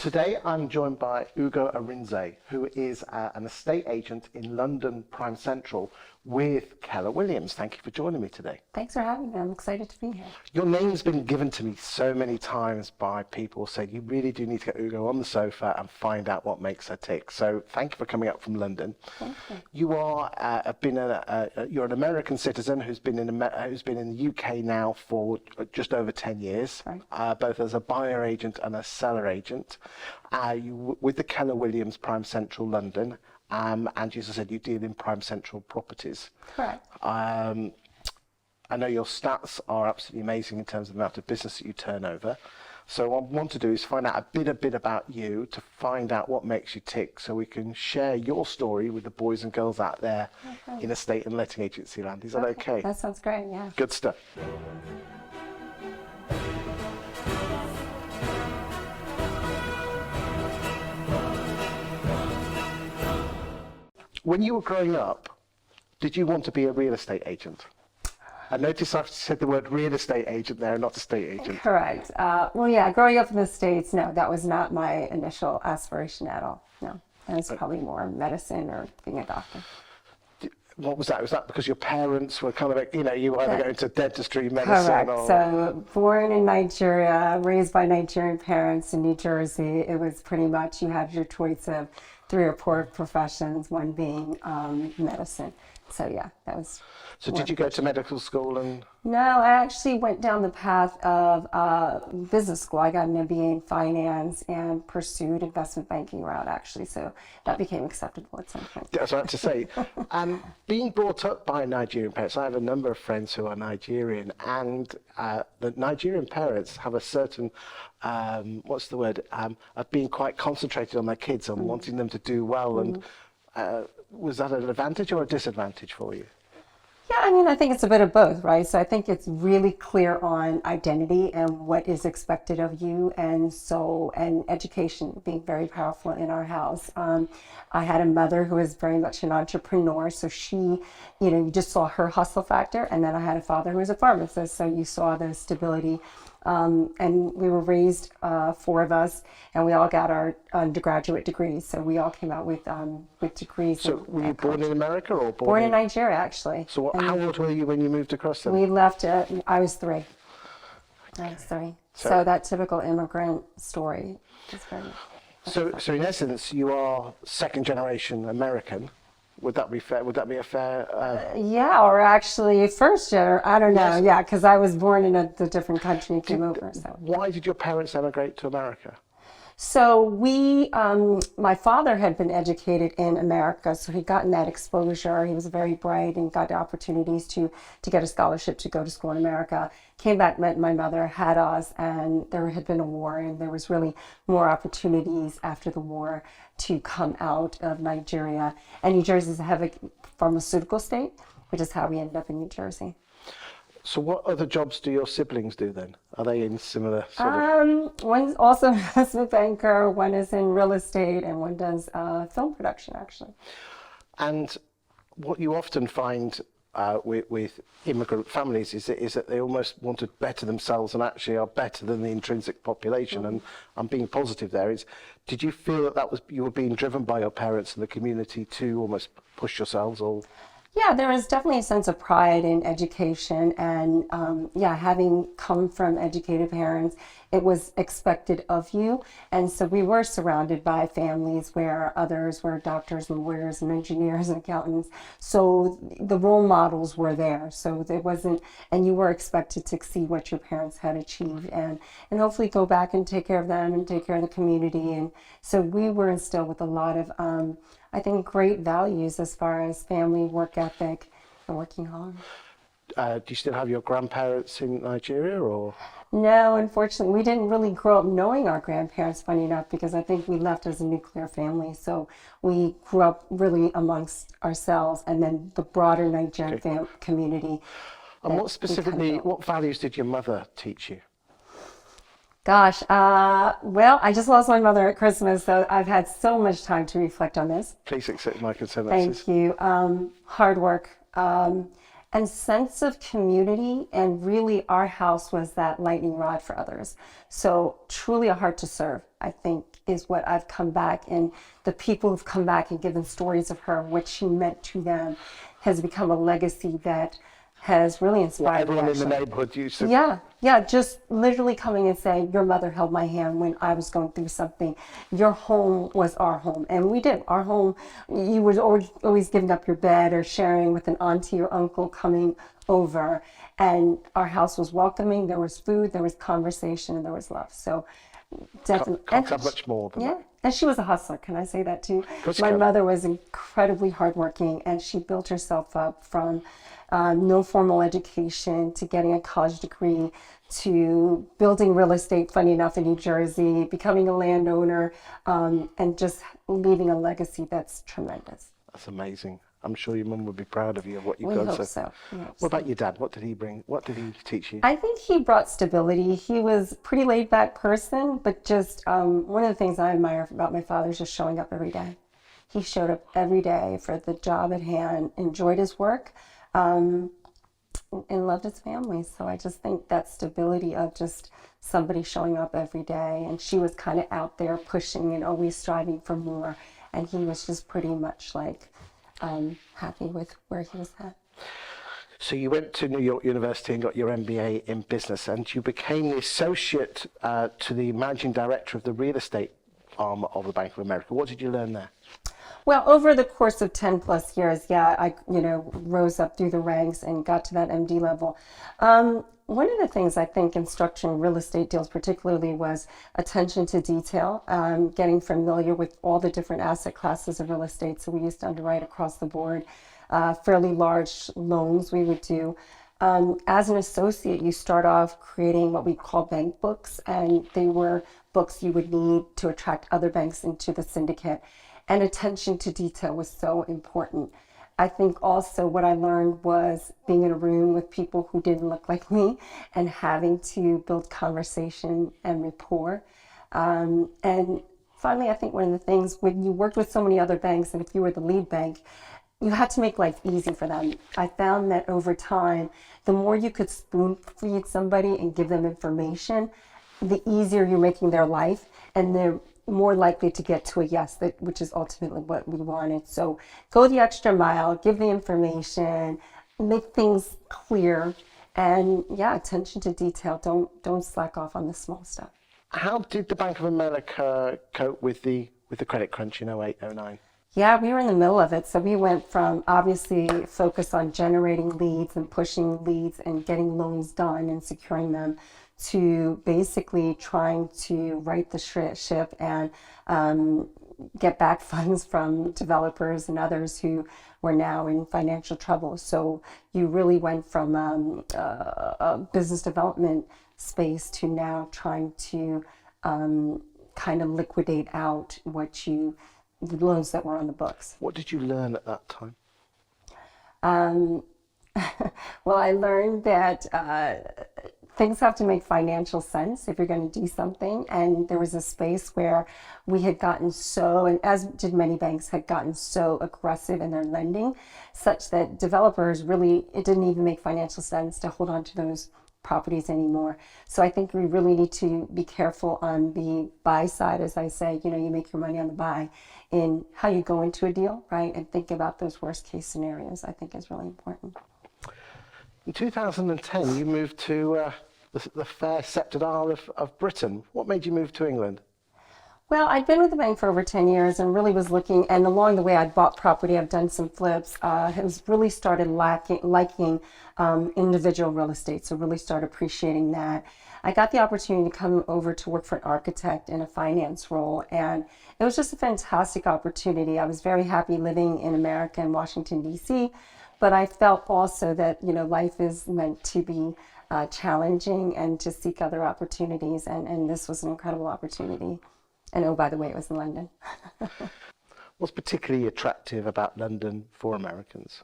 Today I'm joined by Ugo Arinzeh, who is an estate agent in London Prime Central with Keller Williams. Thank you for joining me today. Thanks for having me. I'm excited to be here. Your name's been given to me so many times by people saying you really do need to get Ugo on the sofa and find out what makes her tick. So thank you for coming up from London. Thank you. You are you're an American citizen who's been in the UK now for just over 10 years, Right. both as a buyer agent and a seller agent. You with the Keller Williams Prime Central London, and as I said, you deal in Prime Central properties. Correct. I know your stats are absolutely amazing in terms of the amount of business that you turn over. So what I want to do is find out a bit about you, to find out what makes you tick, so we can share your story with the boys and girls out there in estate and letting agency land. Is that okay? That sounds great, yeah. Good stuff. When you were growing up, did you want to be a real estate agent? I noticed I've said the word real estate agent there, not estate agent. Correct. Well, yeah, growing up in the States, no, that was not my initial aspiration at all. No, it was probably more medicine or being a doctor. What was that? Was that because your parents were kind of, you were either going to dentistry, medicine, Correct. or... So born in Nigeria, raised by Nigerian parents in New Jersey, it was pretty much you had your choice of 3 or 4 professions, one being medicine. So yeah, that was... So did you go to medical school and... No, I actually went down the path of business school. I got an MBA in finance and pursued investment banking route, actually. So that became acceptable at some point. That's what I had to say. Being brought up by Nigerian parents, I have a number of friends who are Nigerian, and the Nigerian parents have a certain, of being quite concentrated on their kids and wanting them to do well. And was that an advantage or a disadvantage for you? Yeah, I mean, I think it's a bit of both, right? So I think it's really clear on identity and what is expected of you, and education being very powerful in our house. I had a mother who was very much an entrepreneur, so she, you just saw her hustle factor, and then I had a father who was a pharmacist, so you saw the stability. And we were raised, 4 of us, and we all got our undergraduate degrees. So we all came out with degrees. So were you born in America or born in Nigeria, actually? So how old were you when you moved across then? We left. I was 3. I was 3. So that typical immigrant story is very. So in essence, you are second generation American. Would that be fair? Would that be a fair? Yeah, or actually first gen. I don't know. Yes. Yeah, because I was born in a different country and came over. So why did your parents emigrate to America? So my father had been educated in America, so he'd gotten that exposure. He was very bright and got the opportunities to get a scholarship to go to school in America. Came back, met my mother, had us, and there had been a war, and there was really more opportunities after the war to come out of Nigeria. And New Jersey is a heavy pharmaceutical state, which is how we ended up in New Jersey. So what other jobs do your siblings do then? Are they in similar sort of... One's also an investment banker, one is in real estate, and one does film production, actually. And what you often find with immigrant families is that they almost want to better themselves and actually are better than the intrinsic population. And I'm being positive there. Did you feel that was you were being driven by your parents and the community to almost push yourselves all? Yeah, there was definitely a sense of pride in education, and having come from educated parents, it was expected of you. And so we were surrounded by families where others were doctors and lawyers and engineers and accountants. So the role models were there. So there wasn't, and you were expected to see what your parents had achieved and hopefully go back and take care of them and take care of the community. And so we were instilled with a lot of, I think, great values as far as family, work ethic, and working hard. Do you still have your grandparents in Nigeria, or? No, unfortunately, we didn't really grow up knowing our grandparents, funny enough, because I think we left as a nuclear family. So we grew up really amongst ourselves and then the broader Nigerian community. And what values did your mother teach you? Gosh, well, I just lost my mother at Christmas, so I've had so much time to reflect on this. Please accept my condolences. Thank you. Hard work. and sense of community. And really, our house was that lightning rod for others. So truly a heart to serve, I think, is what I've come back. And the people who've come back and given stories of her, what she meant to them, has become a legacy that has really inspired Everyone me, in the actually. neighborhood used to. Yeah, just literally coming and saying, your mother held my hand when I was going through something. Your home was our home. And we did. Our home, you were always giving up your bed or sharing with an auntie or uncle coming over. And our house was welcoming. There was food, there was conversation, and there was love. So definitely. Can't have much more than Yeah. that. And she was a hustler. Can I say that too? course you My can. mother was incredibly hardworking, and she built herself up from no formal education to getting a college degree to building real estate, funny enough, in New Jersey, becoming a landowner, and just leaving a legacy that's tremendous. That's amazing. I'm sure your mum would be proud of you, of what you've We done. hope so. We hope What so. about your dad? What did he bring? What did he teach you? I think he brought stability. He was a pretty laid back person, but just one of the things I admire about my father is just showing up every day. He showed up every day for the job at hand, enjoyed his work, and loved his family. So I just think that stability of just somebody showing up every day, and she was kind of out there pushing and always striving for more. And he was just pretty much like happy with where he was at. So you went to New York University and got your MBA in business, and you became the associate to the managing director of the real estate arm of the Bank of America. What did you learn there? Well, over the course of 10 plus years, I rose up through the ranks and got to that MD level. One of the things I think in structuring real estate deals particularly was attention to detail, getting familiar with all the different asset classes of real estate. So we used to underwrite across the board, fairly large loans we would do. As an associate, you start off creating what we call bank books, and they were books you would need to attract other banks into the syndicate. And attention to detail was so important. I think also what I learned was being in a room with people who didn't look like me and having to build conversation and rapport. And finally, I think one of the things when you worked with so many other banks, and if you were the lead bank, you had to make life easy for them. I found that over time, the more you could spoon feed somebody and give them information, the easier you're making their life, and they're more likely to get to a yes, which is ultimately what we wanted. So go the extra mile, give the information, make things clear, and attention to detail. Don't slack off on the small stuff. How did the Bank of America cope with the credit crunch in 08, 09? Yeah, we were in the middle of it. So we went from obviously focus on generating leads and pushing leads and getting loans done and securing them, to basically trying to right the ship and get back funds from developers and others who were now in financial trouble. So you really went from a business development space to now trying to kind of liquidate out the loans that were on the books. What did you learn at that time? Well, I learned that things have to make financial sense if you're going to do something. And there was a space where we had gotten and as did many banks, had gotten so aggressive in their lending, such that developers it didn't even make financial sense to hold on to those properties anymore. So I think we really need to be careful on the buy side, as I say, you make your money on the buy, in how you go into a deal, right? And think about those worst case scenarios, I think is really important. In 2010, you moved to the fair sceptred Isle of Britain. What made you move to England? Well, I'd been with the bank for over 10 years and really was looking, and along the way I'd bought property, I've done some flips, has really started liking individual real estate, so really started appreciating that. I got the opportunity to come over to work for an architect in a finance role, and it was just a fantastic opportunity. I was very happy living in America in Washington, D.C., but I felt also that, life is meant to be challenging and to seek other opportunities, and this was an incredible opportunity. And oh, by the way, it was in London. What's particularly attractive about London for Americans?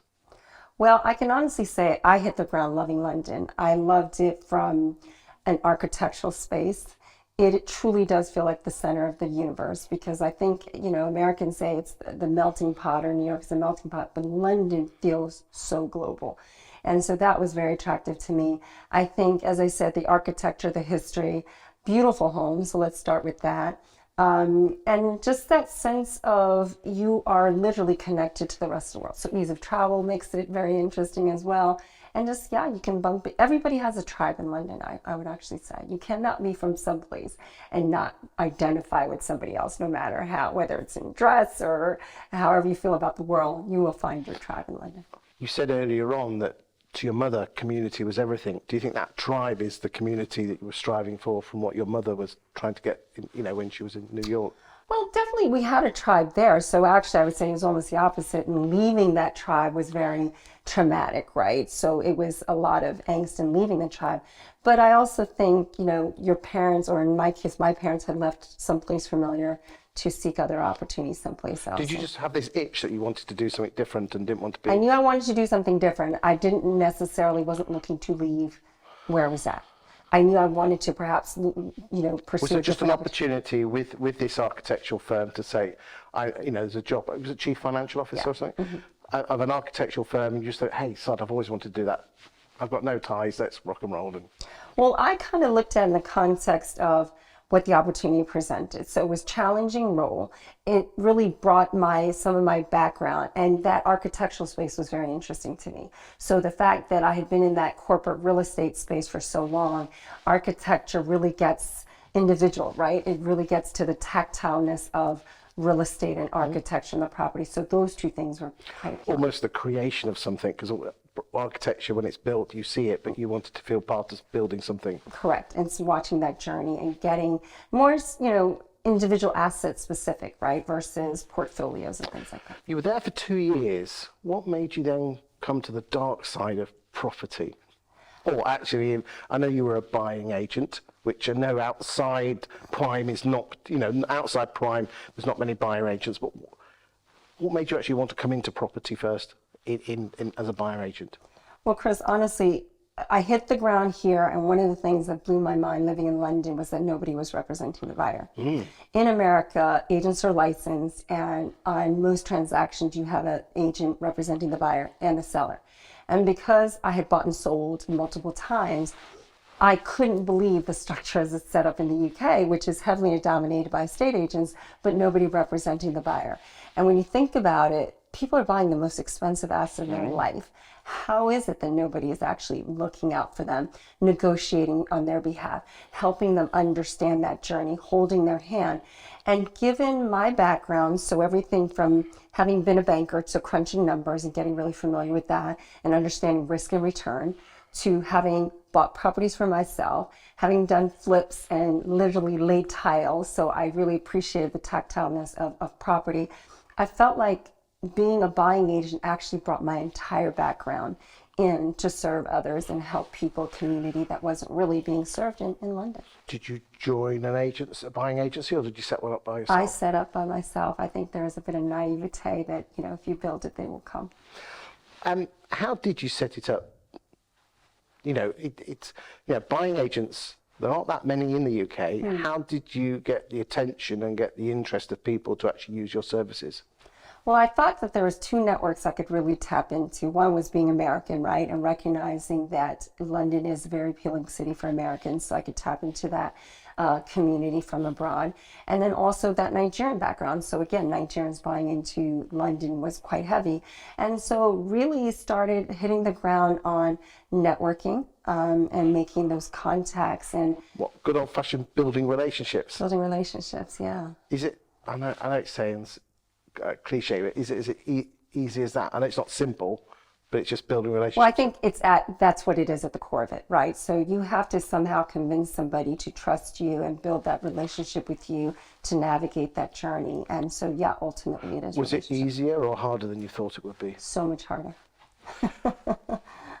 Well, I can honestly say I hit the ground loving London. I loved it from an architectural space. It truly does feel like the center of the universe, because I think, Americans say it's the melting pot, or New York is the melting pot, but London feels so global. And so that was very attractive to me. I think, as I said, the architecture, the history, beautiful homes. So let's start with that. And just that sense of you are literally connected to the rest of the world. So ease of travel makes it very interesting as well. And just, yeah, you can bump it. Everybody has a tribe in London, I would actually say. You cannot be from someplace and not identify with somebody else, no matter how, whether it's in dress or however you feel about the world, you will find your tribe in London. You said earlier on that to your mother, community was everything. Do you think that tribe is the community that you were striving for from what your mother was trying to get, when she was in New York? Well, definitely we had a tribe there. So actually I would say it was almost the opposite. And leaving that tribe was very traumatic, right? So it was a lot of angst in leaving the tribe. But I also think, your parents, or in my case, my parents had left someplace familiar to seek other opportunities someplace else. Did you just have this itch that you wanted to do something different and didn't want to be? I knew I wanted to do something different. I wasn't looking to leave where I was at. I knew I wanted to perhaps, pursue. Was it just an opportunity with this architectural firm to say, there's a job, was it chief financial officer or something? Mm-hmm. Of an architectural firm, you just thought, hey, son, I've always wanted to do that. I've got no ties, let's rock and roll. Well, I kind of looked at it in the context of what the opportunity presented. So it was a challenging role. It really brought some of my background, and that architectural space was very interesting to me. So the fact that I had been in that corporate real estate space for so long, architecture really gets individual, right? It really gets to the tactileness of real estate and architecture and the property. So those two things were quite appealing. Almost the creation of something, because architecture, when it's built, you see it, but you wanted to feel part of building something. Correct. And so watching that journey and getting more, individual asset specific, right, versus portfolios and things like that. You were there for 2 years. What made you then come to the dark side of property? Or actually, I know you were a buying agent, which I know outside prime is not, outside prime, there's not many buyer agents, but what made you actually want to come into property first in as a buyer agent? Well, Chris, honestly, I hit the ground here, and one of the things that blew my mind living in London was that nobody was representing the buyer. In America, agents are licensed, and on most transactions, you have an agent representing the buyer and the seller. And because I had bought and sold multiple times, I couldn't believe the structure as it's set up in the UK, which is heavily dominated by estate agents, but nobody representing the buyer. And when you think about it, people are buying the most expensive asset in their life. How is it that nobody is actually looking out for them, negotiating on their behalf, helping them understand that journey, holding their hand? And given my background, so everything from having been a banker to crunching numbers and getting really familiar with that and understanding risk and return, to having bought properties for myself, having done flips and literally laid tiles, so I really appreciated the tactileness of property. I felt like being a buying agent actually brought my entire background in to serve others and help people, community that wasn't really being served in London. Did you join a buying agency, or did you set one up by yourself? I set up by myself. I think there is a bit of naivete that, if you build it, they will come. How did you set it up? Buying agents, there aren't that many in the UK. How did you get the attention and get the interest of people to actually use your services? Well, I thought that there was two networks I could really tap into. One was being American, right, and recognizing that London is a very appealing city for Americans, so I could tap into that community from abroad. And then also that Nigerian background. So again, Nigerians buying into London was quite heavy. And so really started hitting the ground on networking and making those contacts. And what good old-fashioned building relationships? Building relationships, yeah. Is it, I know it's saying cliche, but is it easy as that? I know it's not simple, but it's just building relationships. Well, I think that's what it is at the core of it, right? So you have to somehow convince somebody to trust you and build that relationship with you to navigate that journey. And so, yeah, ultimately it is. Was it easier or harder than you thought it would be? So much harder.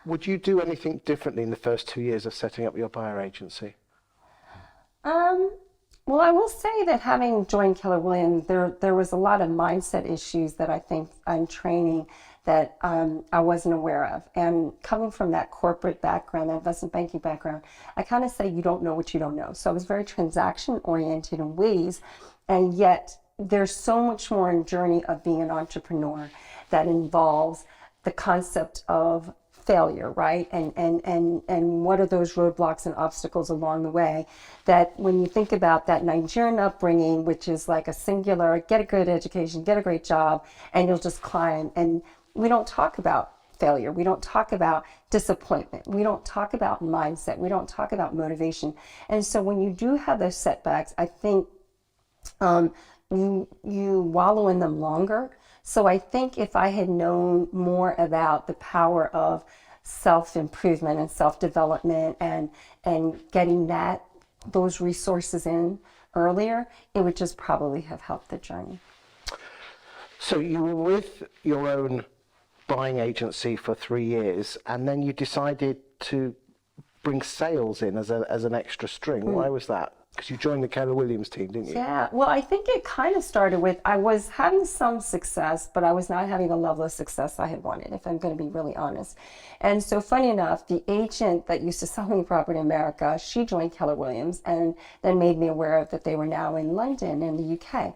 Would you do anything differently in the first 2 years of setting up your buyer agency? Well, I will say that having joined Keller Williams, there was a lot of mindset issues that I think in training that I wasn't aware of. And coming from that corporate background, that investment banking background, I kind of say you don't know what you don't know. So I was very transaction oriented in ways, and yet there's so much more in journey of being an entrepreneur that involves the concept of failure, right? And what are those roadblocks and obstacles along the way, that when you think about that Nigerian upbringing, which is like a singular, get a good education, get a great job, and you'll just climb. And we don't talk about failure. We don't talk about disappointment. We don't talk about mindset. We don't talk about motivation. And so when you do have those setbacks, I think you wallow in them longer. So I think if I had known more about the power of self-improvement and self-development and getting those resources in earlier, it would just probably have helped the journey. So you were with your own buying agency for 3 years, and then you decided to bring sales in as an extra string. Why was that? Because you joined the Keller Williams team, didn't you? Yeah, well, I think it kind of started with, I was having some success, but I was not having a level of success I had wanted, if I'm going to be really honest. And so funny enough, the agent that used to sell me property in America, she joined Keller Williams and then made me aware of that they were now in London in the UK.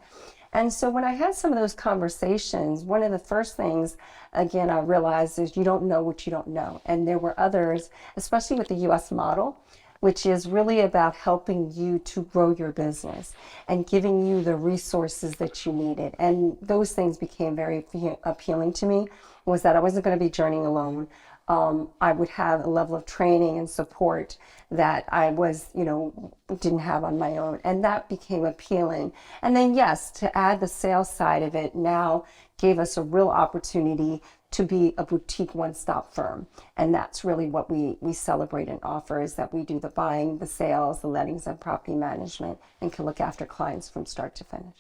And so when I had some of those conversations, one of the first things, again, I realized is you don't know what you don't know. And there were others, especially with the US model, which is really about helping you to grow your business and giving you the resources that you needed. And those things became very appealing to me, was that I wasn't going to be journeying alone. I would have a level of training and support that I didn't have on my own. And that became appealing. And then, yes, to add the sales side of it now gave us a real opportunity to be a boutique one-stop firm. And that's really what we celebrate and offer, is that we do the buying, the sales, the lettings, and property management, and can look after clients from start to finish.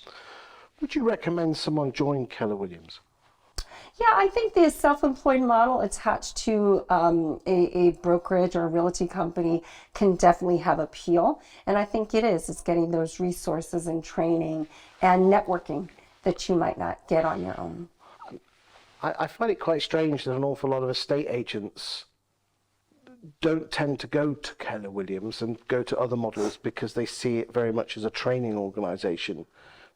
Would you recommend someone join Keller Williams? Yeah, I think the self-employed model attached to a brokerage or a realty company can definitely have appeal. And I think it's getting those resources and training and networking that you might not get on your own. I find it quite strange that an awful lot of estate agents don't tend to go to Keller Williams and go to other models because they see it very much as a training organisation.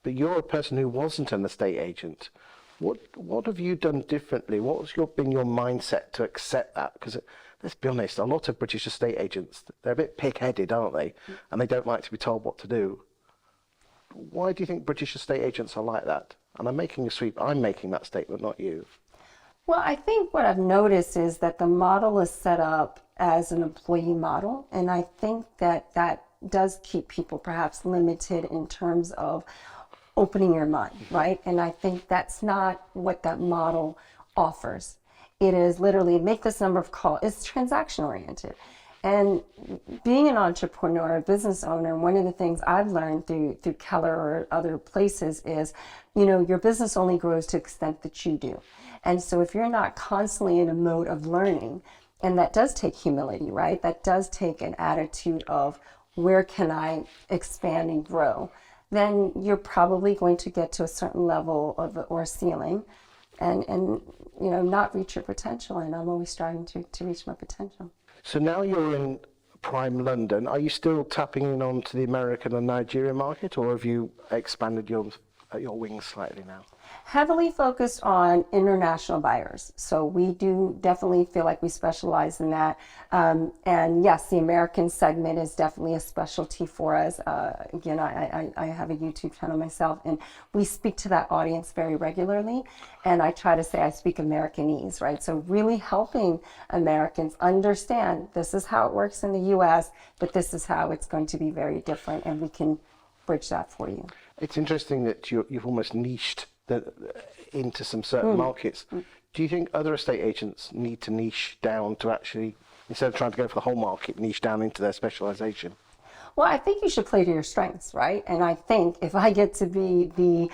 But you're a person who wasn't an estate agent. What have you done differently? What's been your mindset to accept that? Because let's be honest, a lot of British estate agents, they're a bit pig-headed, aren't they? And they don't like to be told what to do. Why do you think British estate agents are like that? And I'm making that statement, not you. Well, I think what I've noticed is that the model is set up as an employee model. And I think that does keep people perhaps limited in terms of opening your mind, right? And I think that's not what that model offers. It is literally make this number of calls. It's transaction oriented. And being an entrepreneur, a business owner, one of the things I've learned through Keller or other places is, your business only grows to the extent that you do. And so if you're not constantly in a mode of learning, and that does take humility, right? That does take an attitude of where can I expand and grow? Then you're probably going to get to a certain level or ceiling and not reach your potential. And I'm always striving to reach my potential. So now you're in prime London. Are you still tapping in onto the American and Nigerian market, or have you expanded your wings slightly now? Heavily focused on international buyers. So we do definitely feel like we specialize in that. And yes, the American segment is definitely a specialty for us. Again, I have a YouTube channel myself, and we speak to that audience very regularly. And I try to say I speak Americanese, right? So really helping Americans understand this is how it works in the US, but this is how it's going to be very different, and we can bridge that for you. It's interesting that you've almost niched into some certain markets. Do you think other estate agents need to niche down to actually, instead of trying to go for the whole market, niche down into their specialization? Well, I think you should play to your strengths, right? And I think if I get to be the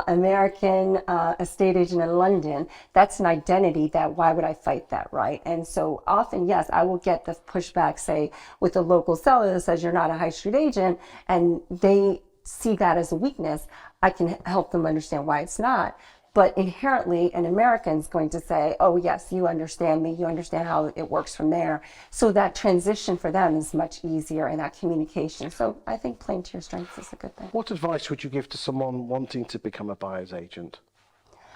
American estate agent in London, that's an identity that why would I fight that, right? And so often, yes, I will get the pushback, say, with a local seller that says you're not a high street agent, and they see that as a weakness. I can help them understand why it's not. But inherently, an American is going to say, oh, yes, you understand me. You understand how it works from there. So that transition for them is much easier, and that communication. So I think playing to your strengths is a good thing. What advice would you give to someone wanting to become a buyer's agent?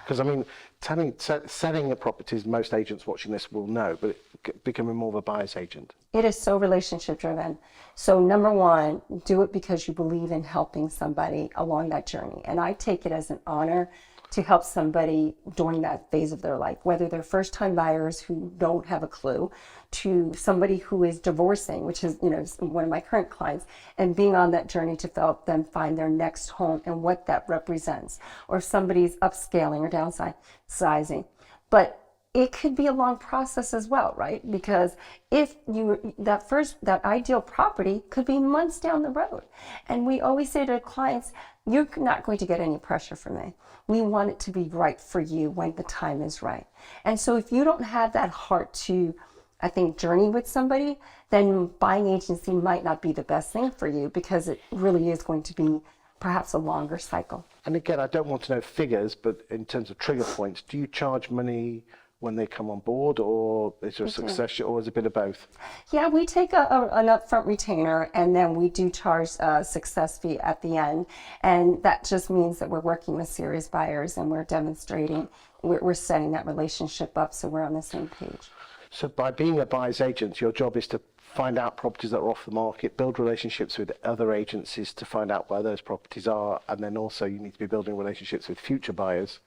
Because I mean, selling a properties, most agents watching this will know, but becoming more of a buyer's agent. It is so relationship driven. So number one, do it because you believe in helping somebody along that journey. And I take it as an honor to help somebody during that phase of their life, whether they're first time buyers who don't have a clue, to somebody who is divorcing, which is, you know, one of my current clients, and being on that journey to help them find their next home and what that represents, or if somebody's upscaling or downsizing. But it could be a long process as well, right? Because if that ideal property could be months down the road. And we always say to clients, you're not going to get any pressure from me. We want it to be right for you when the time is right. And so if you don't have that heart to, I think, journey with somebody, then buying agency might not be the best thing for you, because it really is going to be perhaps a longer cycle. And again, I don't want to know figures, but in terms of trigger points, do you charge money when they come on board, or is there a success, or is it a bit of both? Yeah, we take an upfront retainer, and then we do charge a success fee at the end. And that just means that we're working with serious buyers and we're demonstrating, we're setting that relationship up so we're on the same page. So by being a buyer's agent, your job is to find out properties that are off the market, build relationships with other agencies to find out where those properties are, and then also you need to be building relationships with future buyers.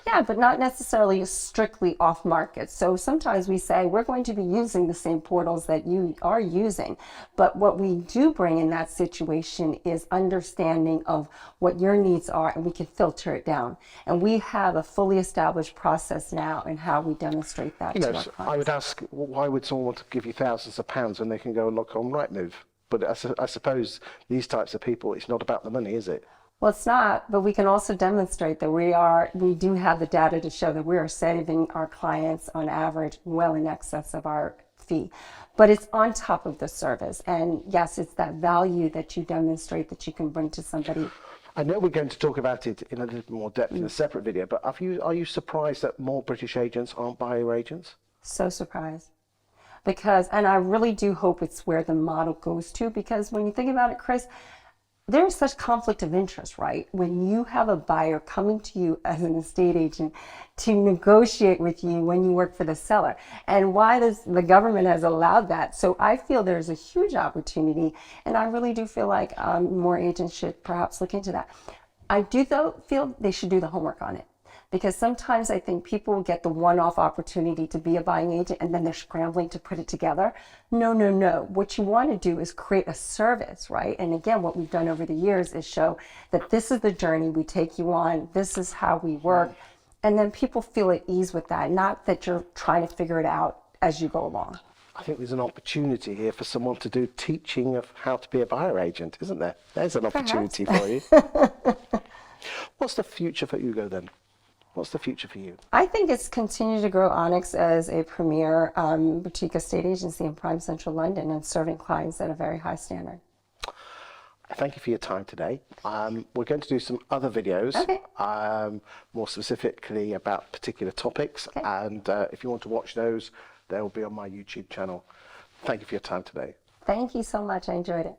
Yeah, but not necessarily strictly off market. So sometimes we say we're going to be using the same portals that you are using. But what we do bring in that situation is understanding of what your needs are, and we can filter it down. And we have a fully established process now in how we demonstrate that to our clients. I would ask, why would someone want to give you thousands of pounds when they can go and look on Rightmove? But I suppose these types of people, it's not about the money, is it? Well, it's not, but we can also demonstrate that we do have the data to show that we are saving our clients on average well in excess of our fee. But it's on top of the service. And yes, it's that value that you demonstrate that you can bring to somebody. I know we're going to talk about it in a little more depth in a separate video, but are you surprised that more British agents aren't buyer agents? So surprised. And I really do hope it's where the model goes to, because when you think about it, Chris, there is such conflict of interest, right? When you have a buyer coming to you as an estate agent to negotiate with you when you work for the seller, and why the government has allowed that. So I feel there's a huge opportunity, and I really do feel like more agents should perhaps look into that. I do, though, feel they should do the homework on it. Because sometimes I think people get the one-off opportunity to be a buying agent and then they're scrambling to put it together. No, no, no. What you want to do is create a service, right? And again, what we've done over the years is show that this is the journey we take you on. This is how we work. And then people feel at ease with that, not that you're trying to figure it out as you go along. I think there's an opportunity here for someone to do teaching of how to be a buyer agent, isn't there? There's an opportunity for you. What's the future for Ugo then? What's the future for you? I think it's continue to grow Onyx as a premier boutique estate agency in prime central London and serving clients at a very high standard. Thank you for your time today. We're going to do some other videos, more specifically about particular topics. Okay. And if you want to watch those, they will be on my YouTube channel. Thank you for your time today. Thank you so much. I enjoyed it.